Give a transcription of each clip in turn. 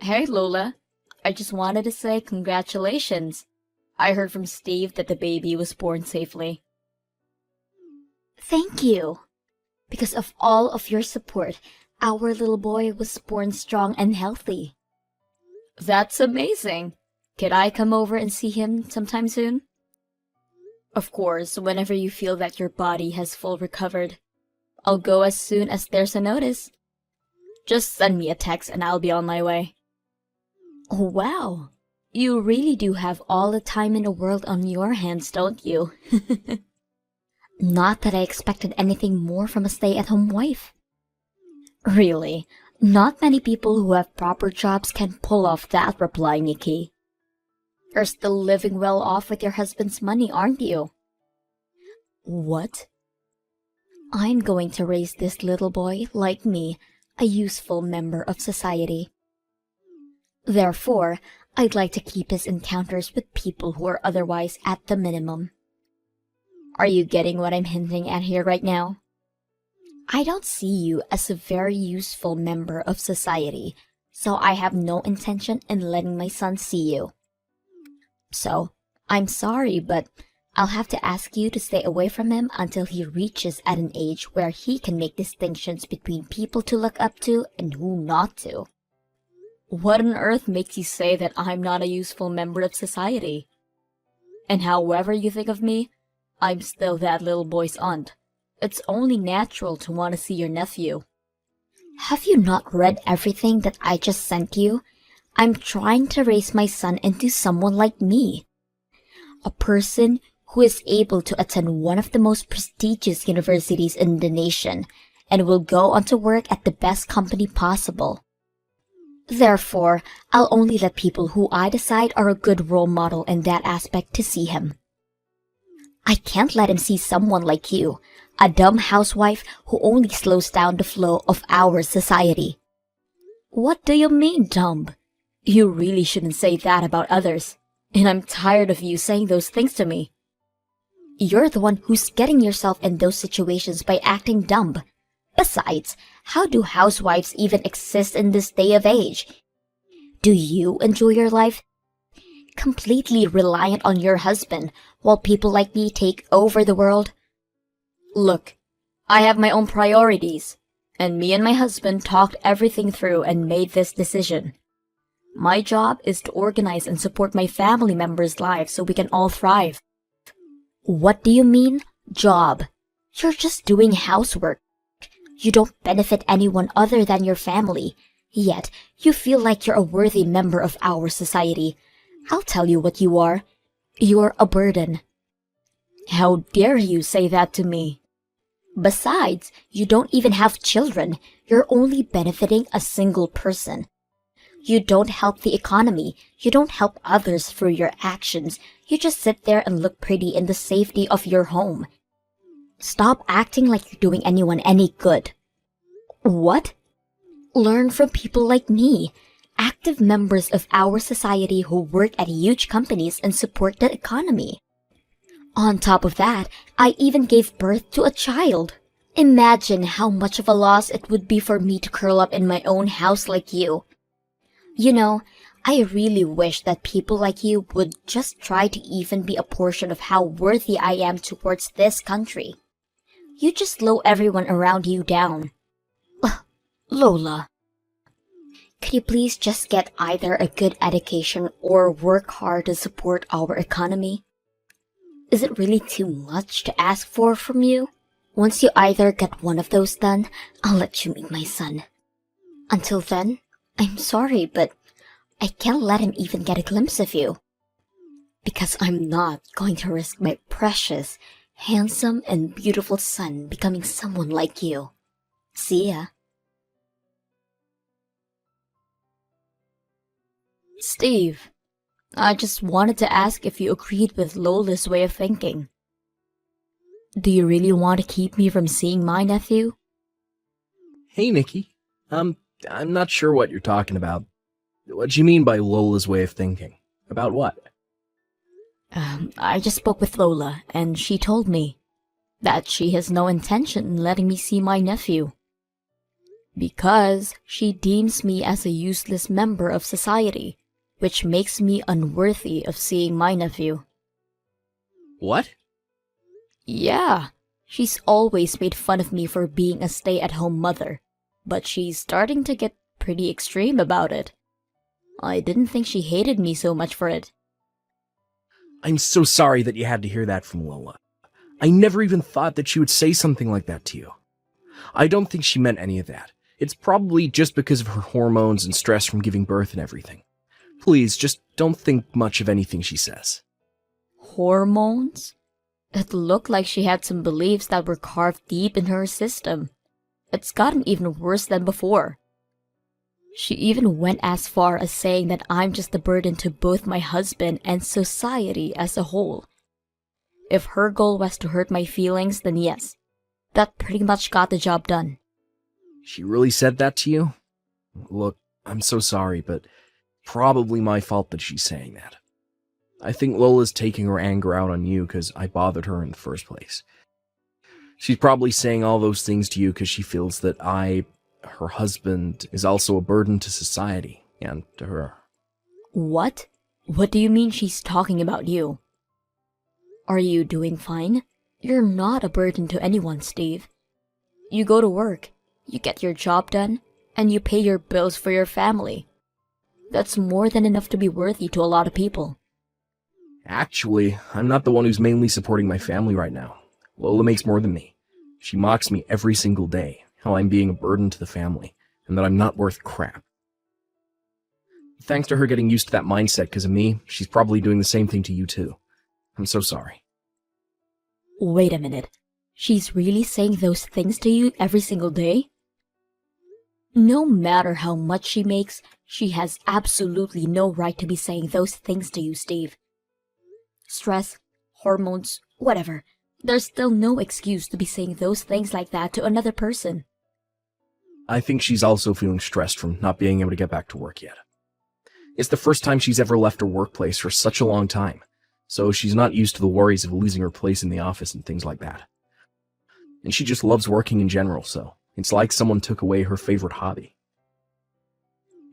Hey Lola, I just wanted to say congratulations. I heard from Steve that the baby was born safely. Thank you. Because of all of your support, our little boy was born strong and healthy. That's amazing. Could I come over and see him sometime soon? Of course, whenever you feel that your body has full recovered. I'll go as soon as there's a notice. Just send me a text and I'll be on my way. Oh, wow. You really do have all the time in the world on your hands, don't you? Not that I expected anything more from a stay-at-home wife. Really, not many people who have proper jobs can pull off that reply, Nikki. You're still living well off with your husband's money, aren't you? What? I'm going to raise this little boy, like me, a useful member of society. Therefore, I'd like to keep his encounters with people who are otherwise at the minimum. Are you getting what I'm hinting at here right now? I don't see you as a very useful member of society, so I have no intention in letting my son see you. So, I'm sorry, but I'll have to ask you to stay away from him until he reaches at an age where he can make distinctions between people to look up to and who not to. What on earth makes you say that I'm not a useful member of society? And however you think of me, I'm still that little boy's aunt. It's only natural to want to see your nephew. Have you not read everything that I just sent you? I'm trying to raise my son into someone like me. A person who is able to attend one of the most prestigious universities in the nation and will go on to work at the best company possible. Therefore, I'll only let people who I decide are a good role model in that aspect to see him. I can't let him see someone like you, a dumb housewife who only slows down the flow of our society. What do you mean, dumb? You really shouldn't say that about others, and I'm tired of you saying those things to me. You're the one who's getting yourself in those situations by acting dumb. Besides, how do housewives even exist in this day of age? Do you enjoy your life? Completely reliant on your husband, while people like me take over the world? Look, I have my own priorities, and me and my husband talked everything through and made this decision. My job is to organize and support my family members' lives so we can all thrive. What do you mean, job? You're just doing housework. You don't benefit anyone other than your family, yet you feel like you're a worthy member of our society. I'll tell you what you are. You're a burden. How dare you say that to me? Besides, you don't even have children. You're only benefiting a single person. You don't help the economy. You don't help others through your actions. You just sit there and look pretty in the safety of your home. Stop acting like you're doing anyone any good. What? Learn from people like me, active members of our society who work at huge companies and support the economy. On top of that, I even gave birth to a child. Imagine how much of a loss it would be for me to curl up in my own house like you. You know, I really wish that people like you would just try to even be a portion of how worthy I am towards this country. You just slow everyone around you down. Lola. Could you please just get either a good education or work hard to support our economy? Is it really too much to ask for from you? Once you either get one of those done, I'll let you meet my son. Until then, I'm sorry, but I can't let him even get a glimpse of you. Because I'm not going to risk my precious, handsome, and beautiful son becoming someone like you. See ya. Steve, I just wanted to ask if you agreed with Lola's way of thinking. Do you really want to keep me from seeing my nephew? Hey, Nikki. I'm not sure what you're talking about. What do you mean by Lola's way of thinking? About what? I just spoke with Lola, and she told me that she has no intention in letting me see my nephew. Because she deems me as a useless member of society, which makes me unworthy of seeing my nephew. What? Yeah, she's always made fun of me for being a stay-at-home mother, but she's starting to get pretty extreme about it. I didn't think she hated me so much for it. I'm so sorry that you had to hear that from Lola. I never even thought that she would say something like that to you. I don't think she meant any of that. It's probably just because of her hormones and stress from giving birth and everything. Please, just don't think much of anything she says. Hormones? It looked like she had some beliefs that were carved deep in her system. It's gotten even worse than before. She even went as far as saying that I'm just a burden to both my husband and society as a whole. If her goal was to hurt my feelings, then yes, that pretty much got the job done. She really said that to you? Look, I'm so sorry, but probably my fault that she's saying that. I think Lola's taking her anger out on you because I bothered her in the first place. She's probably saying all those things to you because she feels that her husband, is also a burden to society and to her. What? What do you mean she's talking about you? Are you doing fine? You're not a burden to anyone, Steve. You go to work, you get your job done, and you pay your bills for your family. That's more than enough to be worthy to a lot of people. Actually, I'm not the one who's mainly supporting my family right now. Lola makes more than me. She mocks me every single day, how I'm being a burden to the family, and that I'm not worth crap. Thanks to her getting used to that mindset because of me, she's probably doing the same thing to you too. I'm so sorry. Wait a minute. She's really saying those things to you every single day? No matter how much she makes, she has absolutely no right to be saying those things to you, Steve. Stress, hormones, whatever. There's still no excuse to be saying those things like that to another person. I think she's also feeling stressed from not being able to get back to work yet. It's the first time she's ever left her workplace for such a long time, so she's not used to the worries of losing her place in the office and things like that. And she just loves working in general, so it's like someone took away her favorite hobby.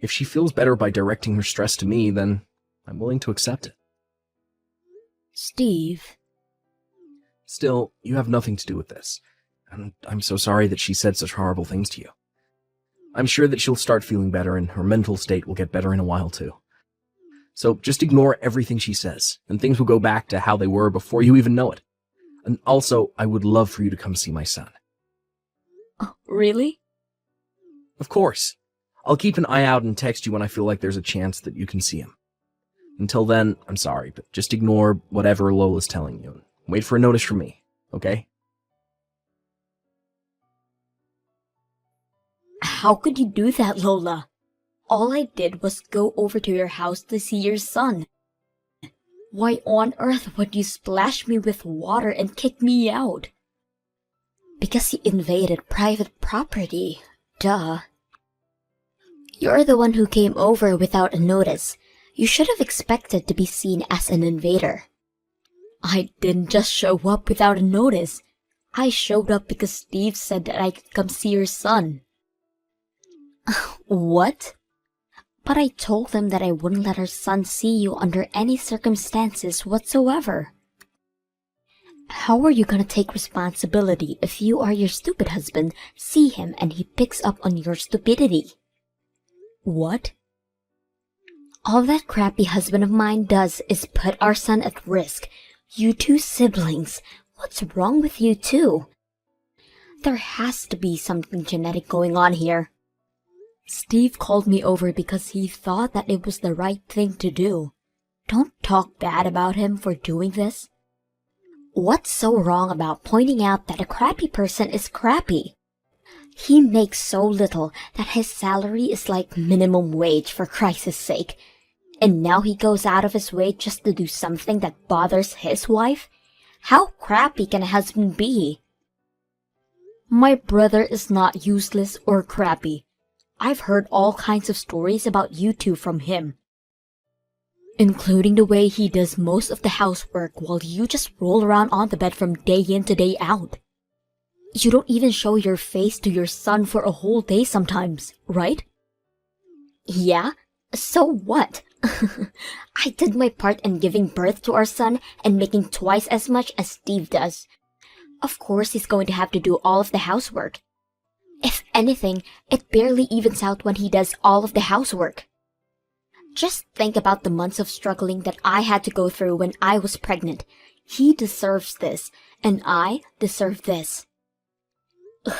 If she feels better by directing her stress to me, then I'm willing to accept it. Steve. Still, you have nothing to do with this, and I'm so sorry that she said such horrible things to you. I'm sure that she'll start feeling better and her mental state will get better in a while too. So just ignore everything she says, and things will go back to how they were before you even know it. And also, I would love for you to come see my son. Oh, really? Of course. I'll keep an eye out and text you when I feel like there's a chance that you can see him. Until then, I'm sorry, but just ignore whatever Lola's telling you. Wait for a notice from me, okay? How could you do that, Lola? All I did was go over to your house to see your son. Why on earth would you splash me with water and kick me out? Because you invaded private property. Duh. You're the one who came over without a notice. You should have expected to be seen as an invader. I didn't just show up without a notice. I showed up because Steve said that I could come see your son. What? But I told them that I wouldn't let her son see you under any circumstances whatsoever. How are you gonna take responsibility if you or your stupid husband see him and he picks up on your stupidity? What? All that crappy husband of mine does is put our son at risk. You two siblings, what's wrong with you two? There has to be something genetic going on here. Steve called me over because he thought that it was the right thing to do. Don't talk bad about him for doing this. What's so wrong about pointing out that a crappy person is crappy? He makes so little that his salary is like minimum wage, for Christ's sake. And now he goes out of his way just to do something that bothers his wife? How crappy can a husband be? My brother is not useless or crappy. I've heard all kinds of stories about you two from him, including the way he does most of the housework while you just roll around on the bed from day in to day out. You don't even show your face to your son for a whole day sometimes, right? Yeah? So what? I did my part in giving birth to our son and making twice as much as Steve does. Of course he's going to have to do all of the housework. If anything, it barely evens out when he does all of the housework. Just think about the months of struggling that I had to go through when I was pregnant. He deserves this, and I deserve this. Ugh,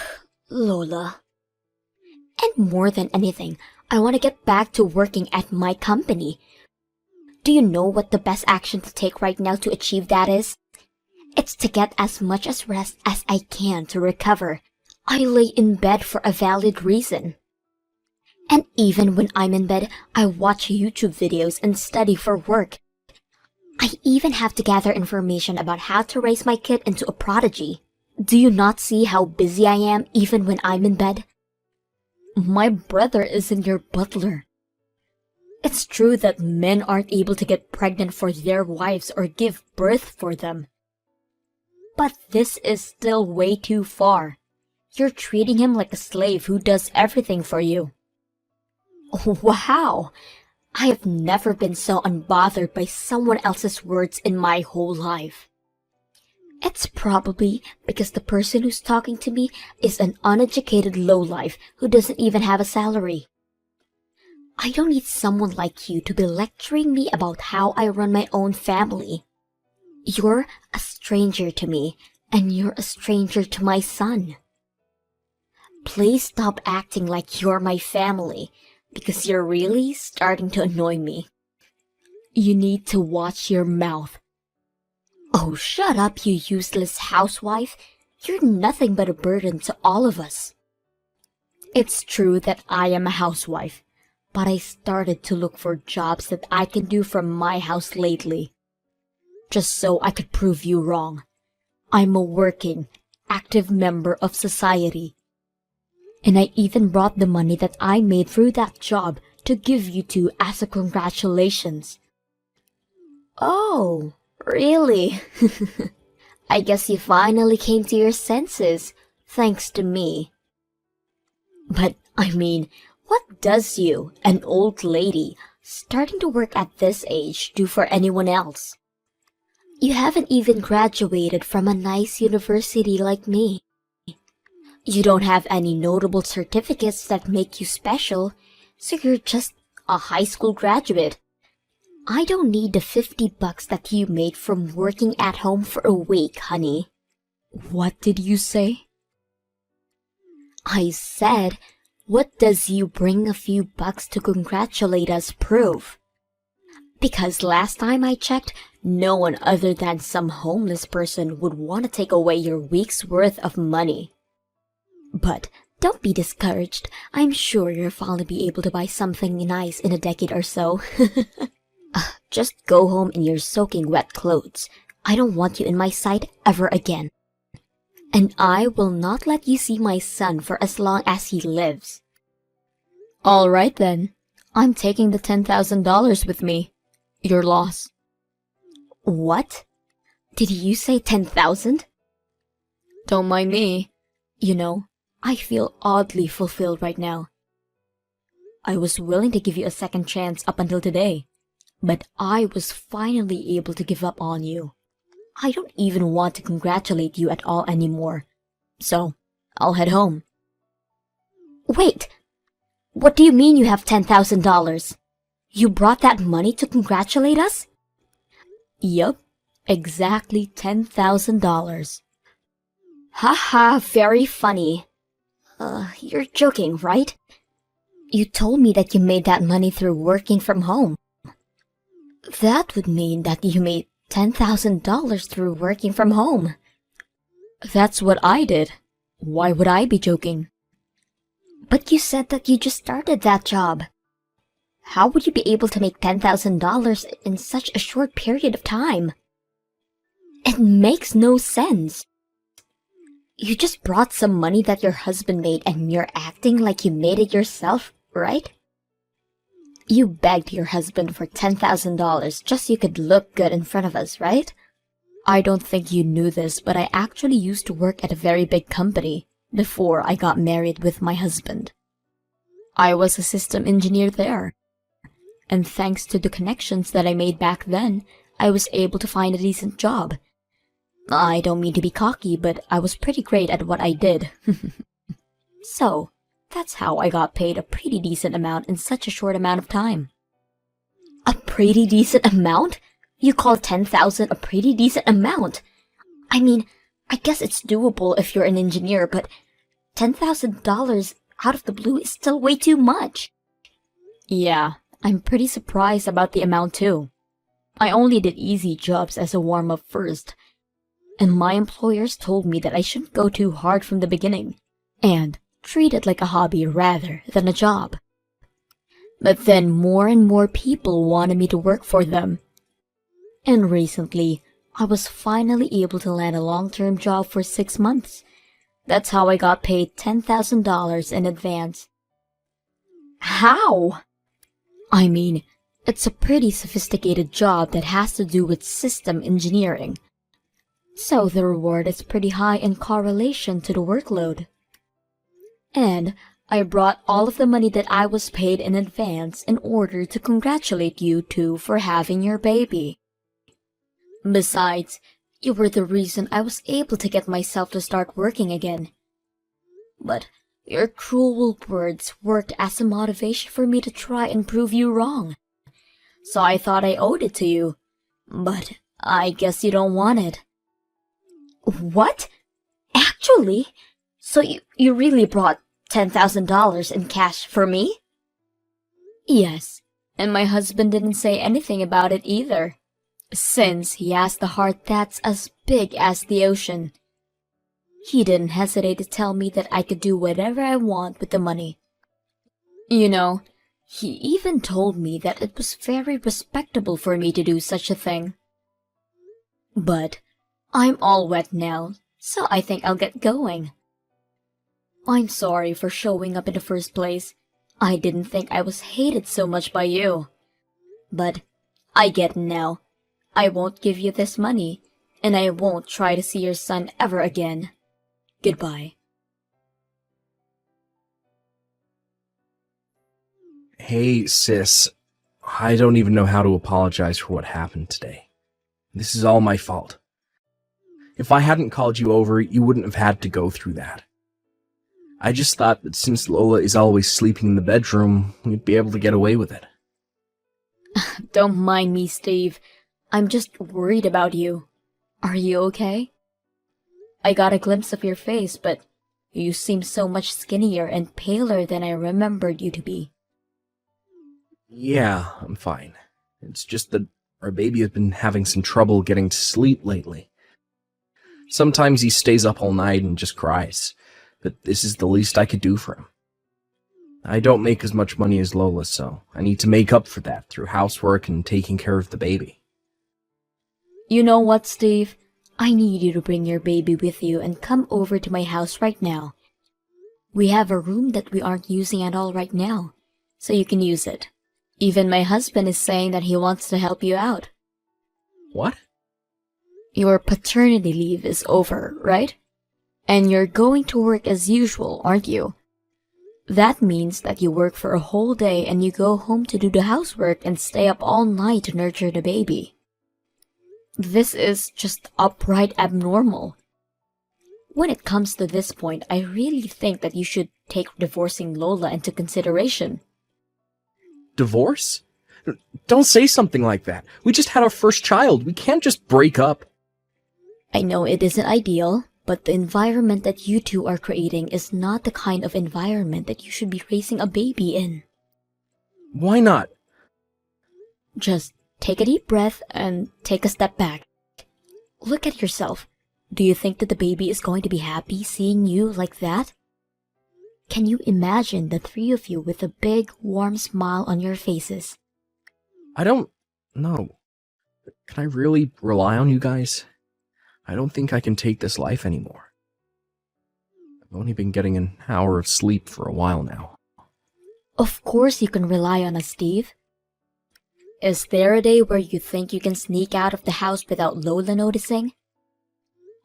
Lola. And more than anything, I want to get back to working at my company. Do you know what the best action to take right now to achieve that is? It's to get as much as rest as I can to recover. I lay in bed for a valid reason. And even when I'm in bed, I watch YouTube videos and study for work. I even have to gather information about how to raise my kid into a prodigy. Do you not see how busy I am even when I'm in bed? My brother isn't your butler. It's true that men aren't able to get pregnant for their wives or give birth for them. But this is still way too far. You're treating him like a slave who does everything for you. Wow! I have never been so unbothered by someone else's words in my whole life. It's probably because the person who's talking to me is an uneducated lowlife who doesn't even have a salary. I don't need someone like you to be lecturing me about how I run my own family. You're a stranger to me, and you're a stranger to my son. Please stop acting like you're my family, because you're really starting to annoy me. You need to watch your mouth. Oh, shut up, you useless housewife. You're nothing but a burden to all of us. It's true that I am a housewife, but I started to look for jobs that I can do from my house lately. Just so I could prove you wrong. I'm a working, active member of society. And I even brought the money that I made through that job to give you two as a congratulations. Oh, really? I guess you finally came to your senses, thanks to me. But, I mean, what does you, an old lady, starting to work at this age, do for anyone else? You haven't even graduated from a nice university like me. You don't have any notable certificates that make you special, so you're just a high school graduate. I don't need the $50 that you made from working at home for a week, honey. What did you say? I said, what does you bring a few bucks to congratulate us prove? Because last time I checked, no one other than some homeless person would want to take away your week's worth of money. But don't be discouraged. I'm sure you'll finally be able to buy something nice in a decade or so. Just go home in your soaking wet clothes. I don't want you in my sight ever again. And I will not let you see my son for as long as he lives. All right then. I'm taking the $10,000 with me. Your loss. What? Did you say 10,000? Don't mind me. You know, I feel oddly fulfilled right now. I was willing to give you a second chance up until today, but I was finally able to give up on you. I don't even want to congratulate you at all anymore, so I'll head home. Wait! What do you mean you have $10,000? You brought that money to congratulate us? Yup, exactly $10,000. Haha, very funny. You're joking, right? You told me that you made that money through working from home. That would mean that you made $10,000 through working from home. That's what I did. Why would I be joking? But you said that you just started that job. How would you be able to make $10,000 in such a short period of time? It makes no sense. You just brought some money that your husband made and you're acting like you made it yourself, right? You begged your husband for $10,000 just so you could look good in front of us, right? I don't think you knew this, but I actually used to work at a very big company before I got married with my husband. I was a system engineer there, and thanks to the connections that I made back then, I was able to find a decent job. I don't mean to be cocky, but I was pretty great at what I did. So, that's how I got paid a pretty decent amount in such a short amount of time. A pretty decent amount? You call 10,000 a pretty decent amount? I mean, I guess it's doable if you're an engineer, but $10,000 out of the blue is still way too much. Yeah, I'm pretty surprised about the amount too. I only did easy jobs as a warm-up first, and my employers told me that I shouldn't go too hard from the beginning, and treat it like a hobby rather than a job. But then more and more people wanted me to work for them. And recently, I was finally able to land a long-term job for 6 months. That's how I got paid $10,000 in advance. How? I mean, it's a pretty sophisticated job that has to do with system engineering. So the reward is pretty high in correlation to the workload. And I brought all of the money that I was paid in advance in order to congratulate you two for having your baby. Besides, you were the reason I was able to get myself to start working again. But your cruel words worked as a motivation for me to try and prove you wrong. So I thought I owed it to you. But I guess you don't want it. What? Actually? So you really brought $10,000 in cash for me? Yes, and my husband didn't say anything about it either, since he has the heart that's as big as the ocean. He didn't hesitate to tell me that I could do whatever I want with the money. You know, he even told me that it was very respectable for me to do such a thing. But I'm all wet now, so I think I'll get going. I'm sorry for showing up in the first place. I didn't think I was hated so much by you. But I get it now. I won't give you this money, and I won't try to see your son ever again. Goodbye. Hey, sis. I don't even know how to apologize for what happened today. This is all my fault. If I hadn't called you over, you wouldn't have had to go through that. I just thought that since Lola is always sleeping in the bedroom, we'd be able to get away with it. Don't mind me, Steve. I'm just worried about you. Are you okay? I got a glimpse of your face, but you seem so much skinnier and paler than I remembered you to be. Yeah, I'm fine. It's just that our baby has been having some trouble getting to sleep lately. Sometimes he stays up all night and just cries, but this is the least I could do for him. I don't make as much money as Lola, so I need to make up for that through housework and taking care of the baby. You know what, Steve? I need you to bring your baby with you and come over to my house right now. We have a room that we aren't using at all right now, so you can use it. Even my husband is saying that he wants to help you out. What? Your paternity leave is over, right? And you're going to work as usual, aren't you? That means that you work for a whole day and you go home to do the housework and stay up all night to nurture the baby. This is just upright abnormal. When it comes to this point, I really think that you should take divorcing Lola into consideration. Divorce? Don't say something like that. We just had our first child. We can't just break up. I know it isn't ideal, but the environment that you two are creating is not the kind of environment that you should be raising a baby in. Why not? Just take a deep breath and take a step back. Look at yourself. Do you think that the baby is going to be happy seeing you like that? Can you imagine the three of you with a big, warm smile on your faces? I don't know. Can I really rely on you guys? I don't think I can take this life anymore. I've only been getting an hour of sleep for a while now. Of course you can rely on us, Steve. Is there a day where you think you can sneak out of the house without Lola noticing?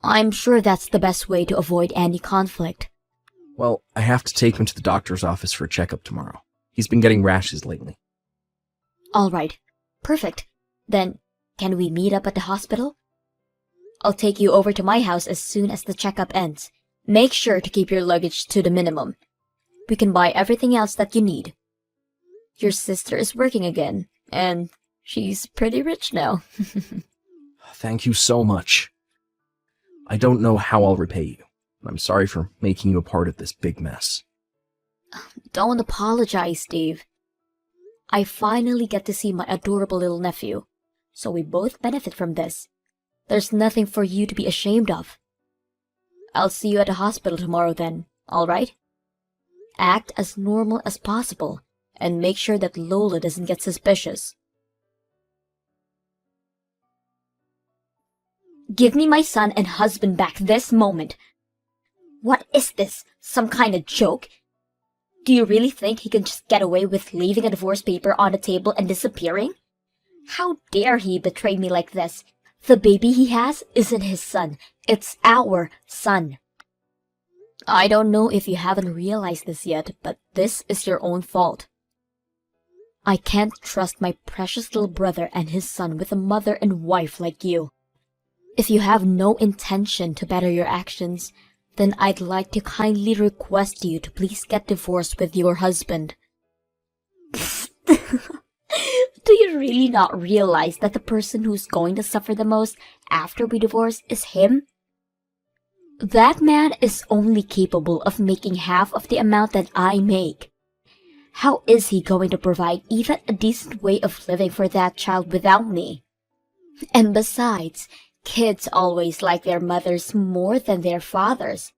I'm sure that's the best way to avoid any conflict. Well, I have to take him to the doctor's office for a checkup tomorrow. He's been getting rashes lately. All right. Perfect. Then, can we meet up at the hospital? I'll take you over to my house as soon as the checkup ends. Make sure to keep your luggage to the minimum. We can buy everything else that you need. Your sister is working again, and she's pretty rich now. Thank you so much. I don't know how I'll repay you. I'm sorry for making you a part of this big mess. Don't apologize, Steve. I finally get to see my adorable little nephew, so we both benefit from this. There's nothing for you to be ashamed of. I'll see you at the hospital tomorrow then, alright? Act as normal as possible, and make sure that Lola doesn't get suspicious. Give me my son and husband back this moment. What is this? Some kind of joke? Do you really think he can just get away with leaving a divorce paper on the table and disappearing? How dare he betray me like this? The baby he has isn't his son. It's our son. I don't know if you haven't realized this yet, but this is your own fault. I can't trust my precious little brother and his son with a mother and wife like you. If you have no intention to better your actions, then I'd like to kindly request you to please get divorced with your husband. Do you really not realize that the person who's going to suffer the most after we divorce is him? That man is only capable of making half of the amount that I make. How is he going to provide even a decent way of living for that child without me? And besides, kids always like their mothers more than their fathers.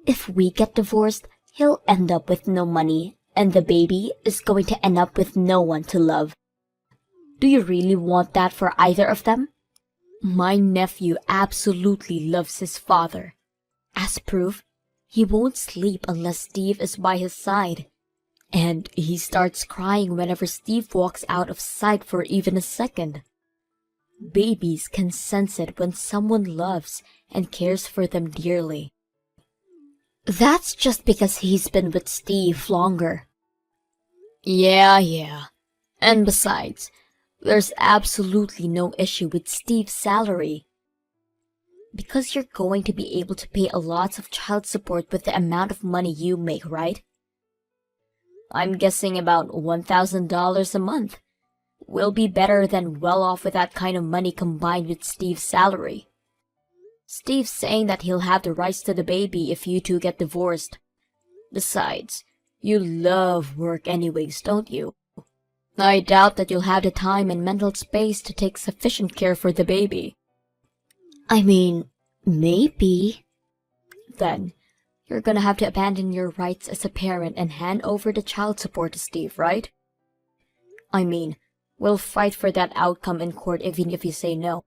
If we get divorced, he'll end up with no money, and the baby is going to end up with no one to love. Do you really want that for either of them? My nephew absolutely loves his father. As proof, he won't sleep unless Steve is by his side. And he starts crying whenever Steve walks out of sight for even a second. Babies can sense it when someone loves and cares for them dearly. That's just because he's been with Steve longer. Yeah. And besides, there's absolutely no issue with Steve's salary. Because you're going to be able to pay a lot of child support with the amount of money you make, right? I'm guessing about $1,000 a month. Will be better than well off with that kind of money combined with Steve's salary. Steve's saying that he'll have the rights to the baby if you two get divorced. Besides, you love work anyways, don't you? I doubt that you'll have the time and mental space to take sufficient care for the baby. I mean, maybe. Then, you're gonna have to abandon your rights as a parent and hand over the child support to Steve, right? I mean, we'll fight for that outcome in court even if you say no.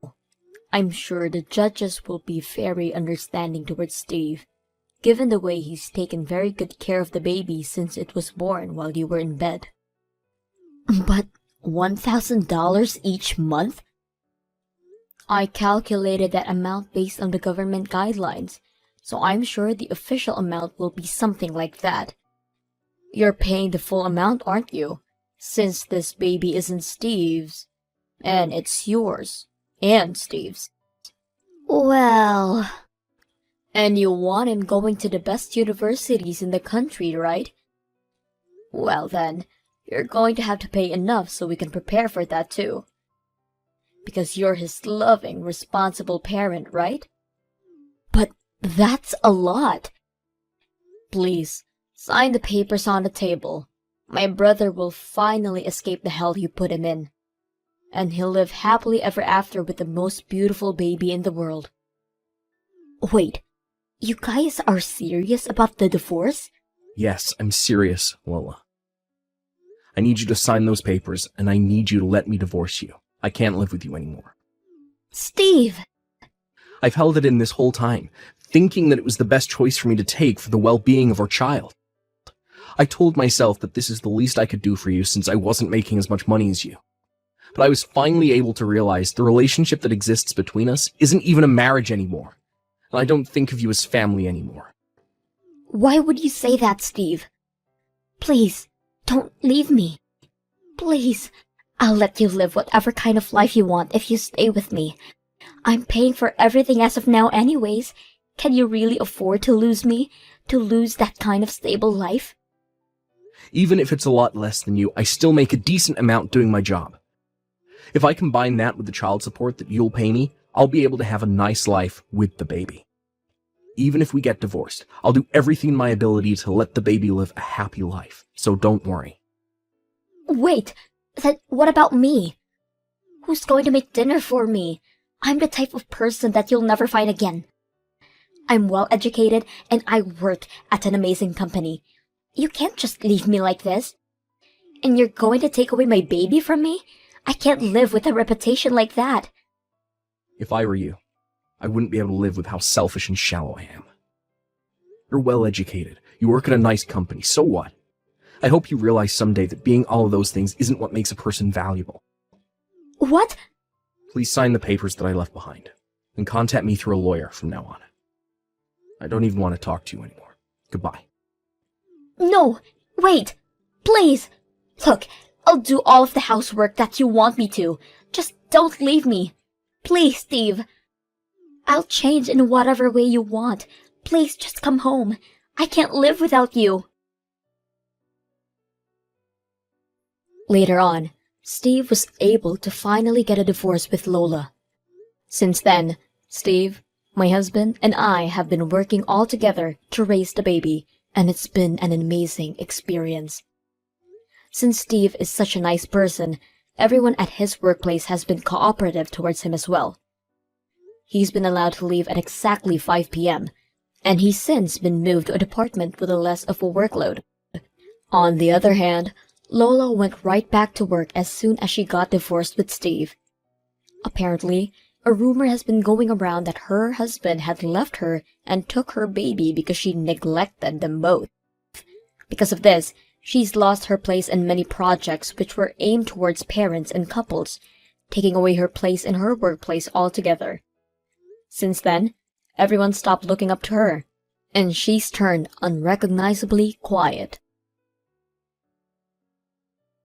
I'm sure the judges will be very understanding towards Steve, given the way he's taken very good care of the baby since it was born while you were in bed. But $1,000 each month? I calculated that amount based on the government guidelines, so I'm sure the official amount will be something like that. You're paying the full amount, aren't you? Since this baby isn't Steve's, and it's yours, and Steve's. Well... And you want him going to the best universities in the country, right? Well then, you're going to have to pay enough so we can prepare for that too. Because you're his loving, responsible parent, right? But that's a lot. Please, sign the papers on the table. My brother will finally escape the hell you put him in. And he'll live happily ever after with the most beautiful baby in the world. Wait, you guys are serious about the divorce? Yes, I'm serious, Lola. I need you to sign those papers, and I need you to let me divorce you. I can't live with you anymore. Steve! I've held it in this whole time, thinking that it was the best choice for me to take for the well-being of our child. I told myself that this is the least I could do for you since I wasn't making as much money as you. But I was finally able to realize the relationship that exists between us isn't even a marriage anymore. and I don't think of you as family anymore. Why would you say that, Steve? Please, don't leave me. Please, I'll let you live whatever kind of life you want if you stay with me. I'm paying for everything as of now anyways. Can you really afford to lose me? To lose that kind of stable life? Even if it's a lot less than you, I still make a decent amount doing my job. If I combine that with the child support that you'll pay me, I'll be able to have a nice life with the baby. Even if we get divorced, I'll do everything in my ability to let the baby live a happy life, so don't worry. Wait, then what about me? Who's going to make dinner for me? I'm the type of person that you'll never find again. I'm well educated and I work at an amazing company. You can't just leave me like this. And you're going to take away my baby from me? I can't live with a reputation like that. If I were you, I wouldn't be able to live with how selfish and shallow I am. You're well educated. You work at a nice company. So what? I hope you realize someday that being all of those things isn't what makes a person valuable. What? Please sign the papers that I left behind, and contact me through a lawyer from now on. I don't even want to talk to you anymore. Goodbye. No, wait, please. Look, I'll do all of the housework that you want me to. Just don't leave me. Please, Steve. I'll change in whatever way you want. Please just come home. I can't live without you. Later on, Steve was able to finally get a divorce with Lola. Since then, Steve, my husband, and I have been working all together to raise the baby, and it's been an amazing experience. Since Steve is such a nice person, everyone at his workplace has been cooperative towards him as well. He's been allowed to leave at exactly 5 p.m., and he's since been moved to a department with a less of a workload. On the other hand, Lola went right back to work as soon as she got divorced with Steve. Apparently, a rumor has been going around that her husband had left her and took her baby because she neglected them both. Because of this, she's lost her place in many projects which were aimed towards parents and couples, taking away her place in her workplace altogether. Since then, everyone stopped looking up to her, and she's turned unrecognizably quiet.